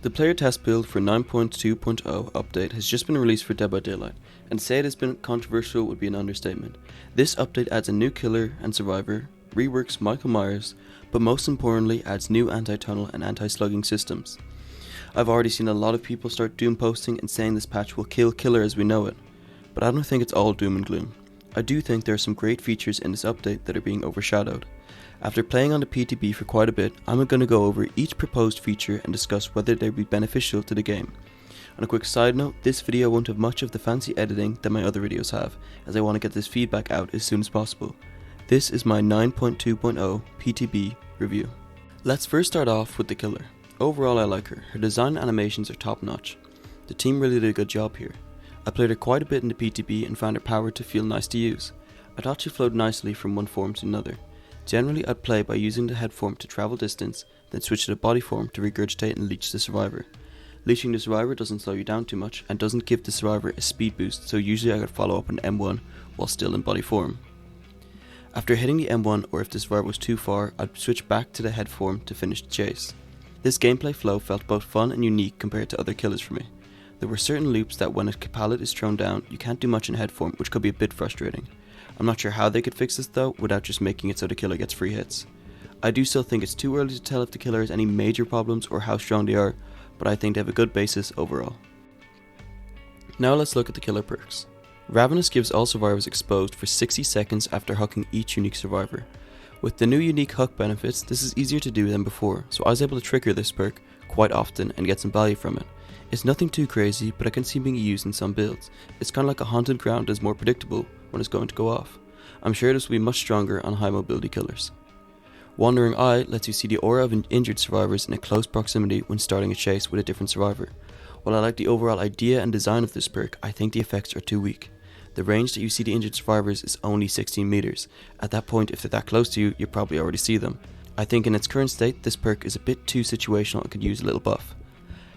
The player test build for 9.2.0 update has just been released for Dead by Daylight, and to say it has been controversial would be an understatement. This update adds a new killer and survivor, reworks Michael Myers, but most importantly adds new anti-tunnel and anti-slugging systems. I've already seen a lot of people start doom posting and saying this patch will kill killer as we know it, but I don't think it's all doom and gloom. I do think there are some great features in this update that are being overshadowed. After playing on the PTB for quite a bit, I'm going to go over each proposed feature and discuss whether they would be beneficial to the game. On a quick side note, this video won't have much of the fancy editing that my other videos have, as I want to get this feedback out as soon as possible. This is my 9.2.0 PTB review. Let's first start off with the killer. Overall I like her. Her design and animations are top notch. The team really did a good job here. I played her quite a bit in the PTB and found her power to feel nice to use. I thought she flowed nicely from one form to another. Generally I'd play by using the head form to travel distance, then switch to the body form to regurgitate and leech the survivor. Leeching the survivor doesn't slow you down too much and doesn't give the survivor a speed boost, so usually I could follow up on M1 while still in body form. After hitting the M1, or if the survivor was too far, I'd switch back to the head form to finish the chase. This gameplay flow felt both fun and unique compared to other killers for me. There were certain loops that when a pallet is thrown down, you can't do much in head form, which could be a bit frustrating. I'm not sure how they could fix this though, without just making it so the killer gets free hits. I do still think it's too early to tell if the killer has any major problems or how strong they are, but I think they have a good basis overall. Now let's look at the killer perks. Ravenous gives all survivors exposed for 60 seconds after hucking each unique survivor. With the new unique huck benefits, this is easier to do than before, so I was able to trigger this perk quite often and get some value from it. It's nothing too crazy, but I can see being used in some builds. It's kinda like a haunted ground that is more predictable when it's going to go off. I'm sure this will be much stronger on high mobility killers. Wandering Eye lets you see the aura of injured survivors in a close proximity when starting a chase with a different survivor. While I like the overall idea and design of this perk, I think the effects are too weak. The range that you see the injured survivors is only 16 meters. At that point, if they're that close to you, you probably already see them. I think in its current state, this perk is a bit too situational and could use a little buff.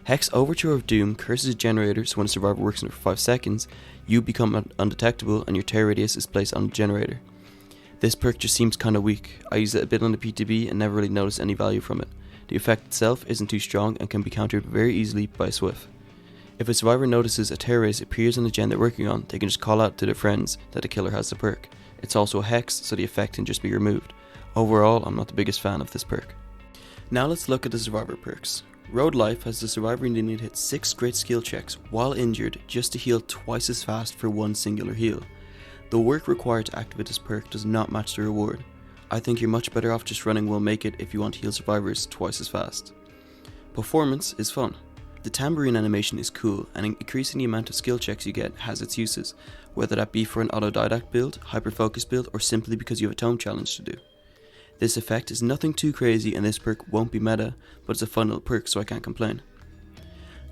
Hex Overture of Doom curses a generator, so when a survivor works on it for 5 seconds, you become undetectable and your tear radius is placed on the generator. This perk just seems kinda weak. I used it a bit on the PTB and never really noticed any value from it. The effect itself isn't too strong and can be countered very easily by a Swift. If a survivor notices a tear radius appears on the gen they're working on, they can just call out to their friends that the killer has the perk. It's also a hex, so the effect can just be removed. Overall, I'm not the biggest fan of this perk. Now let's look at the survivor perks. Road Life has the survivor needing to hit 6 great skill checks while injured just to heal twice as fast for one singular heal. The work required to activate this perk does not match the reward. I think you're much better off just running Will Make It if you want to heal survivors twice as fast. Performance is fun. The tambourine animation is cool, and increasing the amount of skill checks you get has its uses, whether that be for an autodidact build, hyper-focus build, or simply because you have a tome challenge to do. This effect is nothing too crazy and this perk won't be meta, but it's a fun little perk so I can't complain.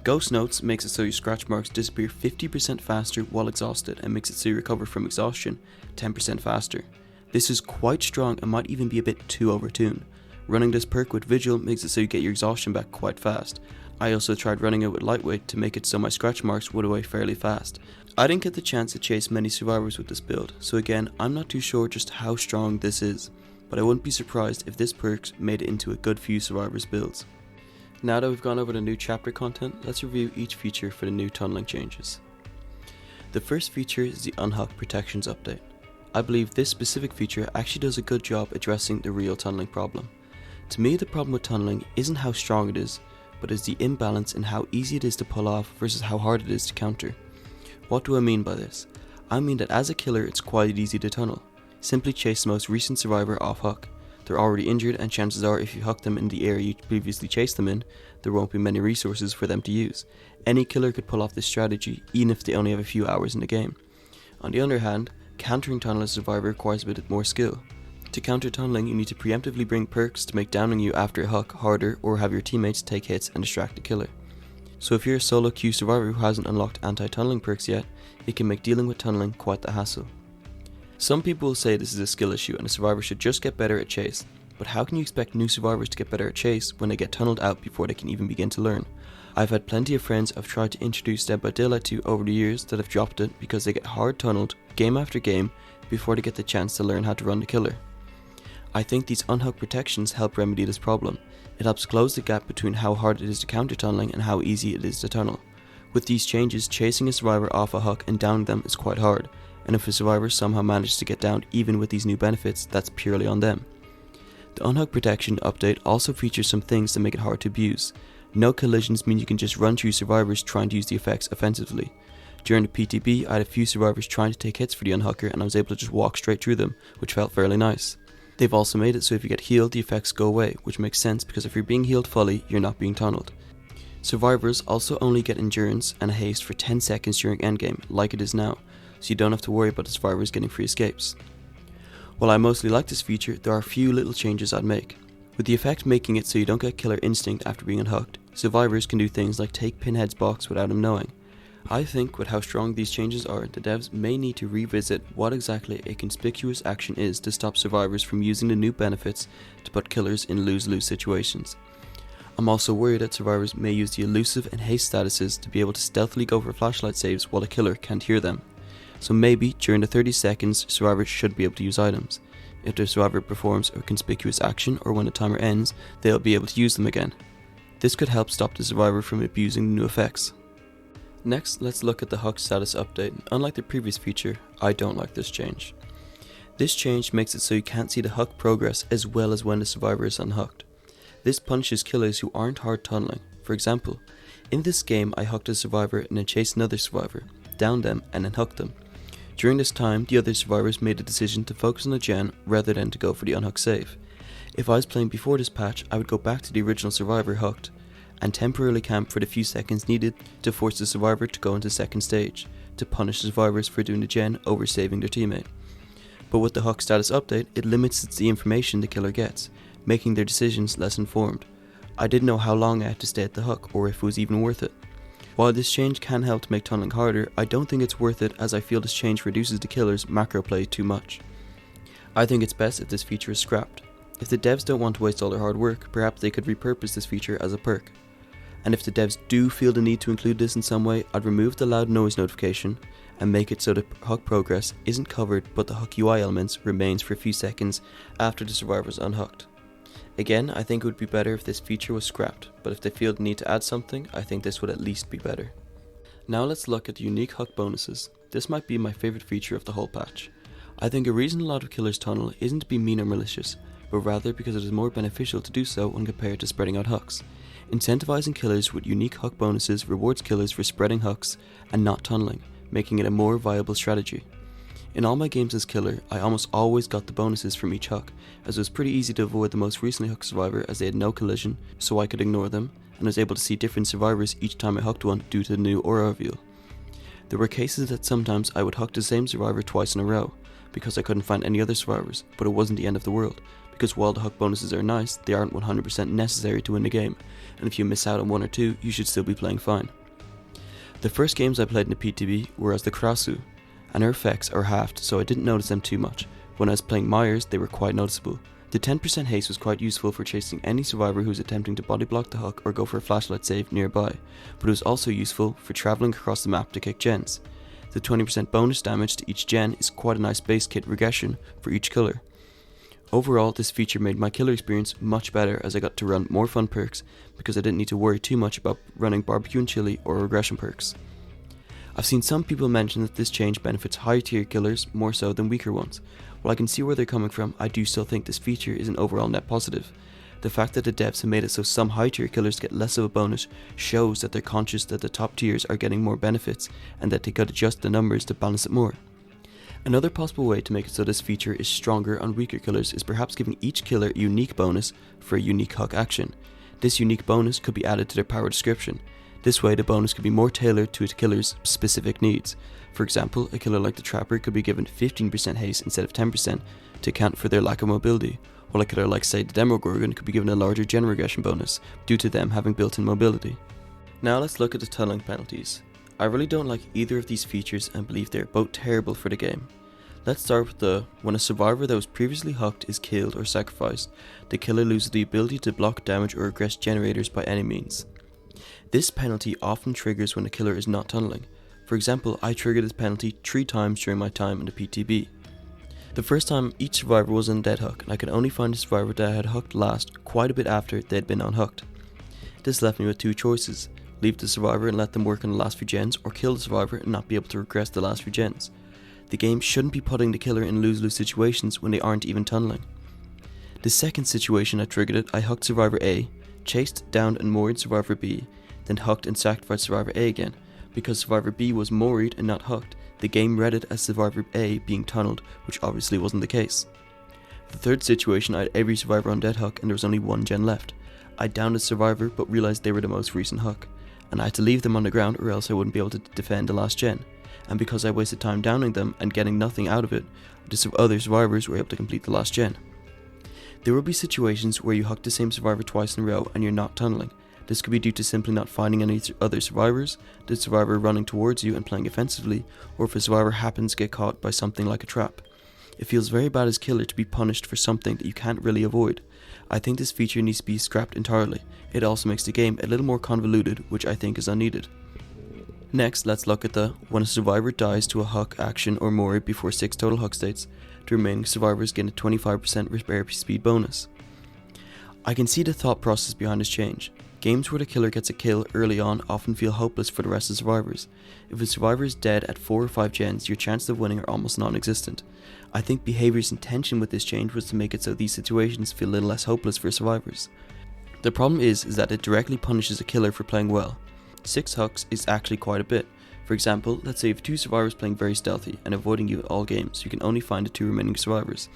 Ghost Notes makes it so your scratch marks disappear 50% faster while exhausted and makes it so you recover from exhaustion 10% faster. This is quite strong and might even be a bit too overtuned. Running this perk with Vigil makes it so you get your exhaustion back quite fast. I also tried running it with Lightweight to make it so my scratch marks would away fairly fast. I didn't get the chance to chase many survivors with this build, so again I'm not too sure just how strong this is. But I wouldn't be surprised if this perk made it into a good few survivors builds. Now that we've gone over the new chapter content, let's review each feature for the new tunneling changes. The first feature is the Unhook Protections update. I believe this specific feature actually does a good job addressing the real tunneling problem. To me, the problem with tunneling isn't how strong it is, but is the imbalance in how easy it is to pull off versus how hard it is to counter. What do I mean by this? I mean that as a killer it's quite easy to tunnel. Simply chase the most recent survivor off hook. They're already injured and chances are if you hook them in the area you previously chased them in, there won't be many resources for them to use. Any killer could pull off this strategy even if they only have a few hours in the game. On the other hand, countering tunnel as a survivor requires a bit more skill. To counter tunneling you need to preemptively bring perks to make downing you after a hook harder or have your teammates take hits and distract the killer. So if you're a solo queue survivor who hasn't unlocked anti-tunneling perks yet, it can make dealing with tunneling quite the hassle. Some people will say this is a skill issue and a survivor should just get better at chase, but how can you expect new survivors to get better at chase when they get tunneled out before they can even begin to learn? I've had plenty of friends I've tried to introduce Dead by Daylight to over the years that have dropped it because they get hard tunneled game after game before they get the chance to learn how to run the killer. I think these unhook protections help remedy this problem. It helps close the gap between how hard it is to counter tunneling and how easy it is to tunnel. With these changes, chasing a survivor off a hook and downing them is quite hard, and if a survivor somehow manages to get downed even with these new benefits, that's purely on them. The unhook protection update also features some things that make it hard to abuse. No collisions mean you can just run through survivors trying to use the effects offensively. During the PTB, I had a few survivors trying to take hits for the unhooker and I was able to just walk straight through them, which felt fairly nice. They've also made it so if you get healed, the effects go away, which makes sense because if you're being healed fully, you're not being tunneled. Survivors also only get endurance and haste for 10 seconds during endgame, like it is now, so you don't have to worry about the survivors getting free escapes. While I mostly like this feature, there are a few little changes I'd make. With the effect making it so you don't get killer instinct after being unhooked, survivors can do things like take Pinhead's box without him knowing. I think with how strong these changes are, the devs may need to revisit what exactly a conspicuous action is to stop survivors from using the new benefits to put killers in lose-lose situations. I'm also worried that survivors may use the elusive and haste statuses to be able to stealthily go for flashlight saves while the killer can't hear them. So maybe during the 30 seconds, survivors should be able to use items. If the survivor performs a conspicuous action or when the timer ends, they'll be able to use them again. This could help stop the survivor from abusing the new effects. Next, let's look at the hook status update. Unlike the previous feature, I don't like this change. This change makes it so you can't see the hook progress as well as when the survivor is unhooked. This punishes killers who aren't hard tunneling. For example, in this game I hooked a survivor and then chased another survivor, downed them and then hooked them. During this time, the other survivors made a decision to focus on the gen rather than to go for the unhook save. If I was playing before this patch, I would go back to the original survivor hooked, and temporarily camp for the few seconds needed to force the survivor to go into second stage, to punish the survivors for doing the gen over saving their teammate. But with the hook status update, it limits the information the killer gets, making their decisions less informed. I didn't know how long I had to stay at the hook or if it was even worth it. While this change can help to make tunneling harder, I don't think it's worth it as I feel this change reduces the killer's macro play too much. I think it's best if this feature is scrapped. If the devs don't want to waste all their hard work, perhaps they could repurpose this feature as a perk. And if the devs do feel the need to include this in some way, I'd remove the loud noise notification and make it so the hook progress isn't covered but the hook UI elements remains for a few seconds after the survivor is unhooked. Again, I think it would be better if this feature was scrapped, but if they feel the need to add something, I think this would at least be better. Now let's look at the unique hook bonuses. This might be my favourite feature of the whole patch. I think a reason a lot of killers tunnel isn't to be mean or malicious, but rather because it is more beneficial to do so when compared to spreading out hooks. Incentivizing killers with unique hook bonuses rewards killers for spreading hooks and not tunneling, making it a more viable strategy. In all my games as killer, I almost always got the bonuses from each hook, as it was pretty easy to avoid the most recently hooked survivor as they had no collision, so I could ignore them, and was able to see different survivors each time I hooked one due to the new aura reveal. There were cases that sometimes I would hook the same survivor twice in a row, because I couldn't find any other survivors, but it wasn't the end of the world, because while the hook bonuses are nice, they aren't 100% necessary to win the game, and if you miss out on one or two, you should still be playing fine. The first games I played in the PTB were as the Krasu, and her effects are halved, so I didn't notice them too much. When I was playing Myers, they were quite noticeable. The 10% haste was quite useful for chasing any survivor who was attempting to body block the hook or go for a flashlight save nearby, but it was also useful for travelling across the map to kick gens. The 20% bonus damage to each gen is quite a nice base kit regression for each killer. Overall, this feature made my killer experience much better as I got to run more fun perks because I didn't need to worry too much about running barbecue and chili or regression perks. I've seen some people mention that this change benefits higher tier killers more so than weaker ones. While I can see where they're coming from, I do still think this feature is an overall net positive. The fact that the devs have made it so some high tier killers get less of a bonus shows that they're conscious that the top tiers are getting more benefits and that they could adjust the numbers to balance it more. Another possible way to make it so this feature is stronger on weaker killers is perhaps giving each killer a unique bonus for a unique hook action. This unique bonus could be added to their power description. This way the bonus could be more tailored to a killer's specific needs. For example, a killer like the Trapper could be given 15% haste instead of 10% to account for their lack of mobility, while a killer like say the Demogorgon could be given a larger gen regression bonus due to them having built-in mobility. Now let's look at the tunneling penalties. I really don't like either of these features and believe they are both terrible for the game. Let's start with when a survivor that was previously hooked is killed or sacrificed, the killer loses the ability to block damage or regress generators by any means. This penalty often triggers when a killer is not tunneling. For example, I triggered this penalty 3 times during my time in the PTB. The first time each survivor was on dead hook, and I could only find the survivor that I had hooked last quite a bit after they had been unhooked. This left me with two choices: leave the survivor and let them work on the last few gens, or kill the survivor and not be able to regress the last few gens. The game shouldn't be putting the killer in lose-lose situations when they aren't even tunneling. The second situation I triggered it, I hooked survivor A, chased, downed and moored survivor B, then hooked and sacrificed survivor A again. Because survivor B was moored and not hooked, the game read it as survivor A being tunneled, which obviously wasn't the case. The third situation, I had every survivor on dead hook and there was only one gen left. I downed a survivor but realised they were the most recent hook, and I had to leave them on the ground or else I wouldn't be able to defend the last gen. And because I wasted time downing them and getting nothing out of it, the other survivors were able to complete the last gen. There will be situations where you hook the same survivor twice in a row and you're not tunneling. This could be due to simply not finding any other survivors, the survivor running towards you and playing offensively, or if a survivor happens to get caught by something like a trap. It feels very bad as killer to be punished for something that you can't really avoid. I think this feature needs to be scrapped entirely. It also makes the game a little more convoluted, which I think is unneeded. Next, let's look at the when a survivor dies to a hook, action or moor before 6 total hook states, the remaining survivors gain a 25% repair speed bonus. I can see the thought process behind this change. Games where the killer gets a kill early on often feel hopeless for the rest of the survivors. If a survivor is dead at 4 or 5 gens, your chances of winning are almost non-existent. I think behavior's intention with this change was to make it so these situations feel a little less hopeless for survivors. The problem is that it directly punishes a killer for playing well. 6 hooks is actually quite a bit. For example, let's say you have 2 survivors playing very stealthy and avoiding you at all games, you can only find the 2 remaining survivors.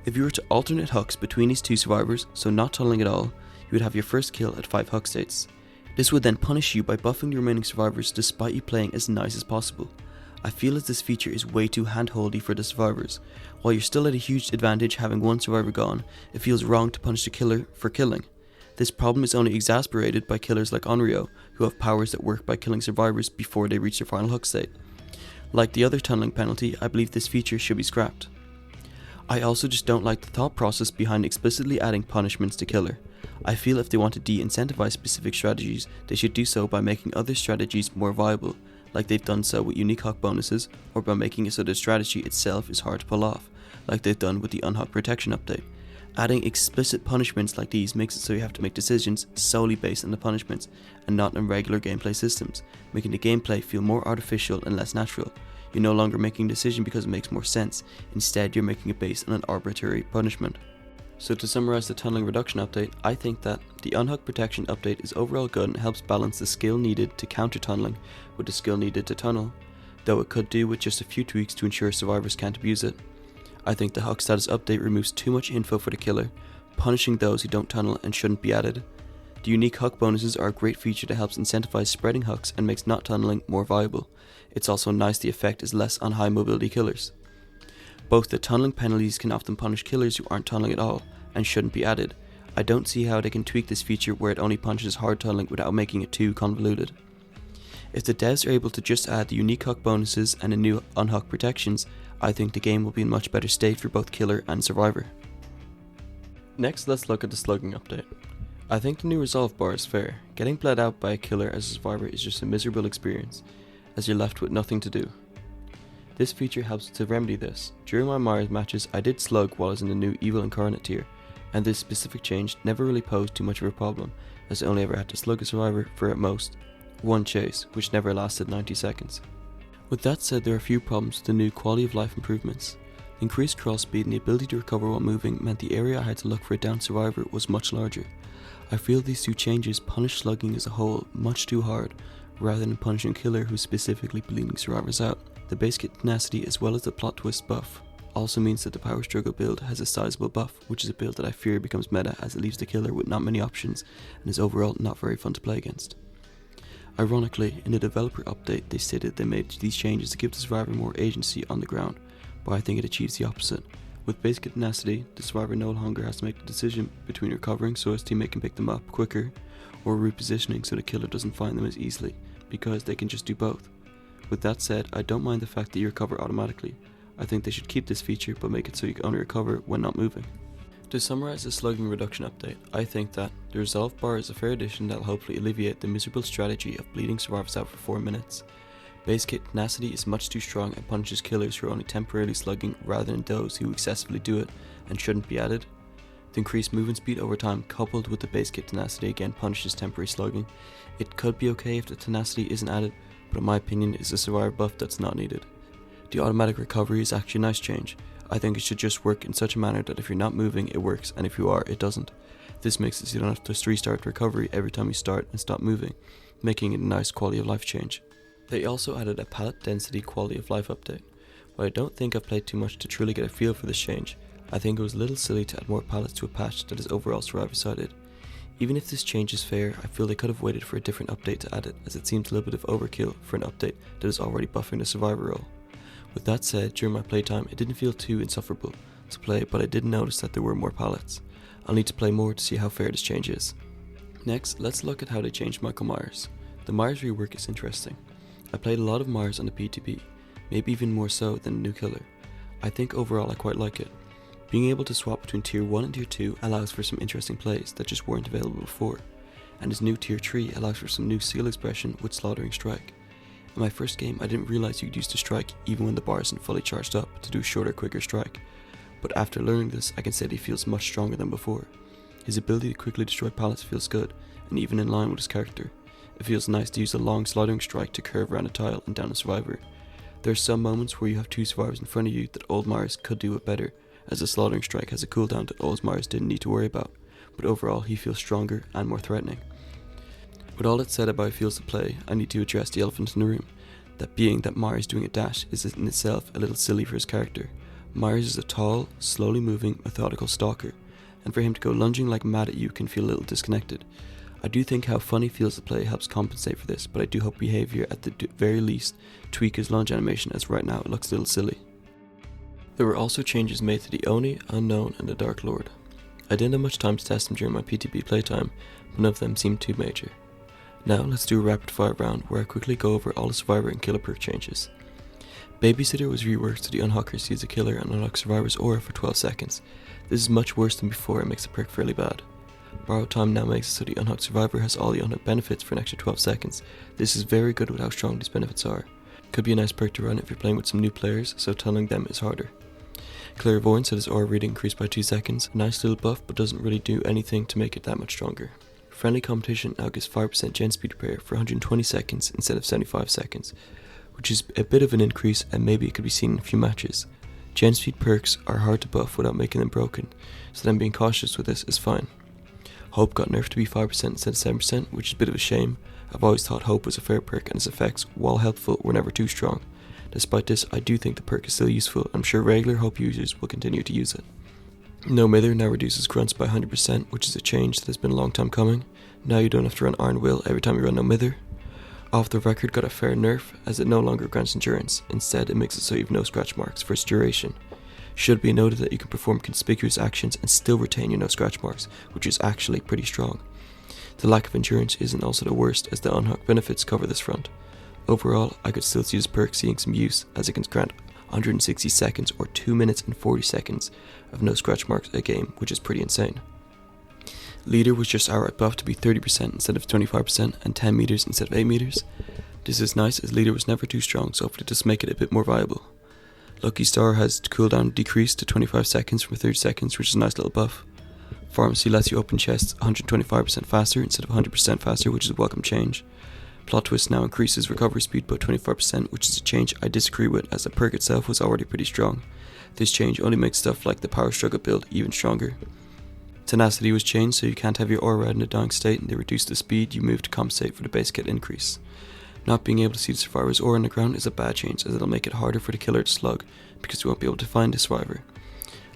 If you were to alternate hooks between these 2 survivors, so not tunneling at all, you would have your first kill at 5 hook states. This would then punish you by buffing the remaining survivors despite you playing as nice as possible. I feel as this feature is way too hand-holdy for the survivors. While you're still at a huge advantage having one survivor gone, it feels wrong to punish the killer for killing. This problem is only exacerbated by killers like Onryo, who have powers that work by killing survivors before they reach their final hook state. Like the other tunneling penalty, I believe this feature should be scrapped. I also just don't like the thought process behind explicitly adding punishments to killer. I feel if they want to de-incentivize specific strategies, they should do so by making other strategies more viable, like they've done so with unique hook bonuses, or by making it so the strategy itself is hard to pull off, like they've done with the unhook protection update. Adding explicit punishments like these makes it so you have to make decisions solely based on the punishments, and not on regular gameplay systems, making the gameplay feel more artificial and less natural. You're no longer making a decision because it makes more sense, instead you're making it based on an arbitrary punishment. So to summarize the tunneling reduction update, I think that the unhook protection update is overall good and helps balance the skill needed to counter tunneling with the skill needed to tunnel, though it could do with just a few tweaks to ensure survivors can't abuse it. I think the hook status update removes too much info for the killer, punishing those who don't tunnel and shouldn't be added. The unique hook bonuses are a great feature that helps incentivize spreading hooks and makes not tunneling more viable. It's also nice the effect is less on high mobility killers. Both the tunneling penalties can often punish killers who aren't tunneling at all, and shouldn't be added. I don't see how they can tweak this feature where it only punishes hard tunneling without making it too convoluted. If the devs are able to just add the unique hook bonuses and the new unhook protections, I think the game will be in much better state for both killer and survivor. Next, let's look at the slugging update. I think the new resolve bar is fair. Getting bled out by a killer as a survivor is just a miserable experience, as you're left with nothing to do. This feature helps to remedy this. During my Myers matches, I did slug while I was in the new Evil Incarnate tier, and this specific change never really posed too much of a problem, as I only ever had to slug a survivor for at most one chase, which never lasted 90 seconds. With that said, there are a few problems with the new quality of life improvements. The increased cross speed and the ability to recover while moving meant the area I had to look for a downed survivor was much larger. I feel these two changes punish slugging as a whole much too hard, rather than punishing a killer who's specifically bleeding survivors out. The basic tenacity as well as the plot twist buff also means that the power struggle build has a sizable buff, which is a build that I fear becomes meta as it leaves the killer with not many options and is overall not very fun to play against. Ironically, in the developer update they stated they made these changes to give the survivor more agency on the ground, but I think it achieves the opposite. With basic tenacity, the survivor no longer has to make the decision between recovering so his teammate can pick them up quicker, or repositioning so the killer doesn't find them as easily, because they can just do both. With that said, I don't mind the fact that you recover automatically. I think they should keep this feature but make it so you can only recover when not moving. To summarize the slugging reduction update, I think that the resolve bar is a fair addition that will hopefully alleviate the miserable strategy of bleeding survivors out for 4 minutes. Base kit tenacity is much too strong and punishes killers who are only temporarily slugging rather than those who excessively do it and shouldn't be added. The increased movement speed over time coupled with the base kit tenacity again punishes temporary slugging. It could be okay if the tenacity isn't added, but in my opinion is a survivor buff that's not needed. The automatic recovery is actually a nice change. I think it should just work in such a manner that if you're not moving it works, and if you are it doesn't. This makes it so you don't have to restart recovery every time you start and stop moving, making it a nice quality of life change. They also added a pallet density quality of life update. While I don't think I've played too much to truly get a feel for this change, I think it was a little silly to add more pallets to a patch that is overall survivor sided. Even if this change is fair, I feel they could have waited for a different update to add it, as it seems a little bit of overkill for an update that is already buffing the survivor role. With that said, during my playtime it didn't feel too insufferable to play, but I did notice that there were more pallets. I'll need to play more to see how fair this change is. Next, let's look at how they changed Michael Myers. The Myers rework is interesting. I played a lot of Myers on the PTB, maybe even more so than the new killer. I think overall I quite like it. Being able to swap between tier 1 and tier 2 allows for some interesting plays that just weren't available before, and his new tier 3 allows for some new seal expression with Slaughtering Strike. In my first game I didn't realize you could use the strike even when the bar isn't fully charged up to do a shorter, quicker strike, but after learning this I can say that he feels much stronger than before. His ability to quickly destroy pallets feels good, and even in line with his character. It feels nice to use a long Slaughtering Strike to curve around a tile and down a survivor. There are some moments where you have two survivors in front of you that old Myers could do it better, as the Slaughtering Strike has a cooldown that old Myers didn't need to worry about, but overall he feels stronger and more threatening. With all that said about how he feels to play, I need to address the elephant in the room, that being that Myers doing a dash is in itself a little silly for his character. Myers is a tall, slowly moving, methodical stalker, and for him to go lunging like mad at you can feel a little disconnected. I do think how fun he feels to play helps compensate for this, but I do hope behaviour at the very least tweak his lunge animation, as right now it looks a little silly. There were also changes made to the Oni, Unknown and the Dark Lord. I didn't have much time to test them during my PTB playtime, but none of them seemed too major. Now let's do a rapid fire round where I quickly go over all the survivor and killer perk changes. Babysitter was reworked so the unhocker sees a killer and unlocks survivor's aura for 12 seconds. This is much worse than before and makes the perk fairly bad. Borrowed time now makes it so the unhooked survivor has all the unhooked benefits for an extra 12 seconds. This is very good with how strong these benefits are. Could be a nice perk to run if you're playing with some new players, so telling them is harder. Clairvoyance had his aura reading increased by 2 seconds, a nice little buff but doesn't really do anything to make it that much stronger. Friendly competition now gives 5% gen speed repair for 120 seconds instead of 75 seconds, which is a bit of an increase and maybe it could be seen in a few matches. Gen speed perks are hard to buff without making them broken, so them being cautious with this is fine. Hope got nerfed to be 5% instead of 7%, which is a bit of a shame. I've always thought Hope was a fair perk and its effects, while helpful, were never too strong. Despite this, I do think the perk is still useful. I'm sure regular Hope users will continue to use it. No Mither now reduces grunts by 100%, which is a change that has been a long time coming. Now you don't have to run Iron Will every time you run No Mither. Off the Record got a fair nerf, as it no longer grants endurance. Instead, it makes it so you have no scratch marks for its duration. Should be noted that you can perform conspicuous actions and still retain your no scratch marks, which is actually pretty strong. The lack of endurance isn't also the worst, as the unhooked benefits cover this front. Overall, I could still see this perk seeing some use, as it can grant 160 seconds or 2 minutes and 40 seconds of no scratch marks a game, which is pretty insane. Leader was just outright buffed to be 30% instead of 25% and 10 meters instead of 8 meters. This is nice, as Leader was never too strong, so hopefully just make it a bit more viable. Lucky Star has cooldown decreased to 25 seconds from 30 seconds, which is a nice little buff. Pharmacy lets you open chests 125% faster instead of 100% faster, which is a welcome change. Plot Twist now increases recovery speed by 25%, which is a change I disagree with, as the perk itself was already pretty strong. This change only makes stuff like the Power Struggle build even stronger. Tenacity was changed so you can't have your aura out in a dying state, and they reduced the speed you move to compensate for the base kit increase. Not being able to see the survivor's aura on the ground is a bad change, as it'll make it harder for the killer to slug, because you won't be able to find the survivor.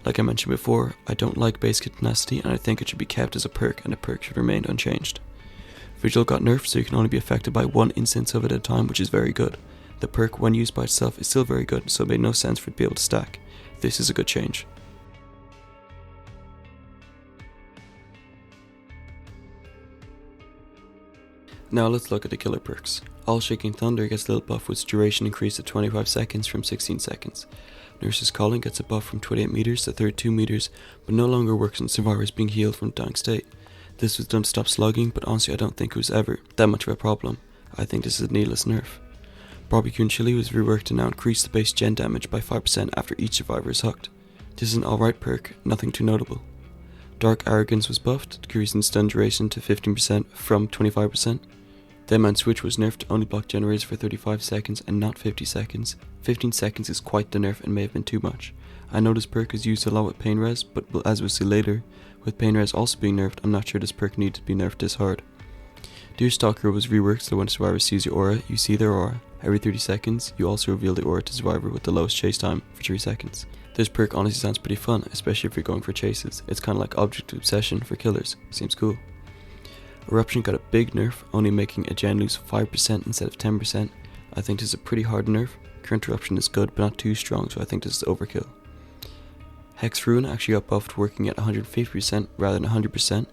Like I mentioned before, I don't like base kit tenacity, and I think it should be kept as a perk, and the perk should remain unchanged. Vigil got nerfed so you can only be affected by one instance of it at a time, which is very good. The perk when used by itself is still very good, so it made no sense for it to be able to stack. This is a good change. Now let's look at the killer perks. All Shaking Thunder gets a little buff with its duration increased to 25 seconds from 16 seconds. Nurse's Calling gets a buff from 28 meters to 32 meters, but no longer works on survivors being healed from a dying state. This was done to stop slugging, but honestly I don't think it was ever that much of a problem. I think this is a needless nerf. Barbecue and Chili was reworked to now increase the base gen damage by 5% after each survivor is hooked. This is an alright perk, nothing too notable. Dark Arrogance was buffed, decreasing stun duration to 15% from 25%. Dead Man Switch was nerfed to only block generators for 35 seconds and not 50 seconds. 15 seconds is quite the nerf and may have been too much. I know this perk is used a lot with Pain Res, but as we'll see later, with Pain Res also being nerfed, I'm not sure this perk needed to be nerfed this hard. Deer Stalker was reworked so when a survivor sees your aura, you see their aura. Every 30 seconds, you also reveal the aura to survivor with the lowest chase time for 3 seconds. This perk honestly sounds pretty fun, especially if you're going for chases. It's kinda like Object Obsession for killers. Seems cool. Eruption got a big nerf, only making a gen lose 5% instead of 10%. I think this is a pretty hard nerf. Current Eruption is good but not too strong, so I think this is overkill. Hex Ruin actually got buffed, working at 150% rather than 100%.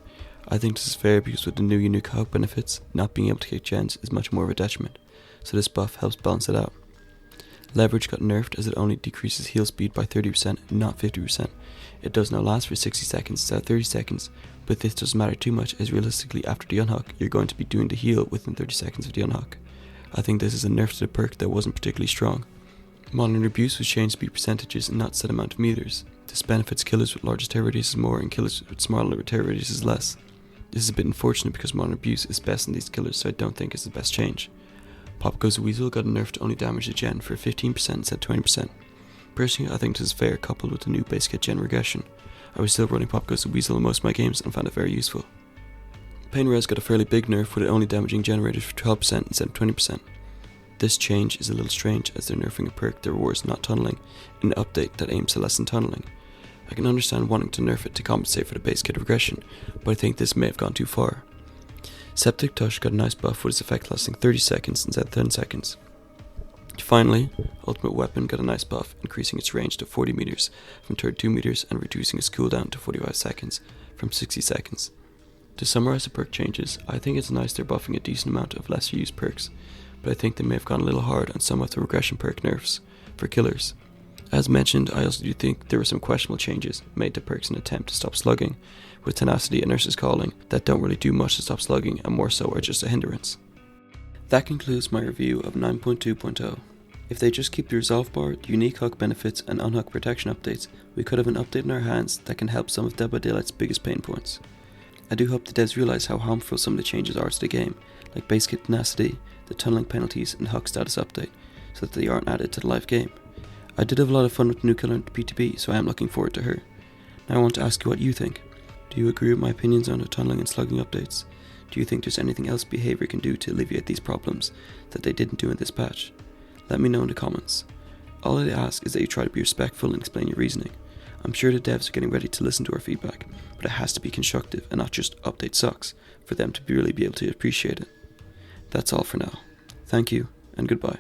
I think this is fair because with the new unique hug benefits, not being able to kick gens is much more of a detriment, so this buff helps balance it out. Leverage got nerfed as it only decreases heal speed by 30%, not 50%. It does now last for 60 seconds instead of 30 seconds, but this doesn't matter too much as realistically after the unhook, you're going to be doing the heal within 30 seconds of the unhook. I think this is a nerf to the perk that wasn't particularly strong. Modern Abuse was changed to be percentages and not set amount of meters. This benefits killers with larger terror radiuses more and killers with smaller terror radiuses less. This is a bit unfortunate because Modern Abuse is best in these killers, so I don't think it's the best change. Pop Goes a Weasel got a nerf to only damage the gen for 15% instead of 20%. Personally, I think this is fair coupled with the new base kit gen regression. I was still running Pop Goes a Weasel in most of my games and found it very useful. Pain Res got a fairly big nerf with it only damaging generators for 12% instead of 20%. This change is a little strange as they're nerfing a perk that rewards not tunneling in an update that aims to lessen tunneling. I can understand wanting to nerf it to compensate for the base kit regression, but I think this may have gone too far. Septic Touch got a nice buff with its effect lasting 30 seconds instead of 10 seconds. Finally, Ultimate Weapon got a nice buff, increasing its range to 40 meters from 32 meters and reducing its cooldown to 45 seconds from 60 seconds. To summarize the perk changes, I think it's nice they're buffing a decent amount of lesser used perks, but I think they may have gone a little hard on some of the regression perk nerfs for killers. As mentioned, I also do think there were some questionable changes made to perks in an attempt to stop slugging, with Tenacity and Nurse's Calling that don't really do much to stop slugging and more so are just a hindrance. That concludes my review of 9.2.0. If they just keep the resolve bar, the unique hook benefits and unhook protection updates, we could have an update in our hands that can help some of Dead by Daylight's biggest pain points. I do hope the devs realise how harmful some of the changes are to the game, like base kit tenacity, the tunneling penalties and hook status update, so that they aren't added to the live game. I did have a lot of fun with the new killer in PTB, so I am looking forward to her. Now I want to ask you what you think. Do you agree with my opinions on the tunneling and slugging updates? Do you think there's anything else behaviour can do to alleviate these problems that they didn't do in this patch? Let me know in the comments. All I ask is that you try to be respectful and explain your reasoning. I'm sure the devs are getting ready to listen to our feedback, but it has to be constructive and not just update sucks for them to really be able to appreciate it. That's all for now. Thank you and goodbye.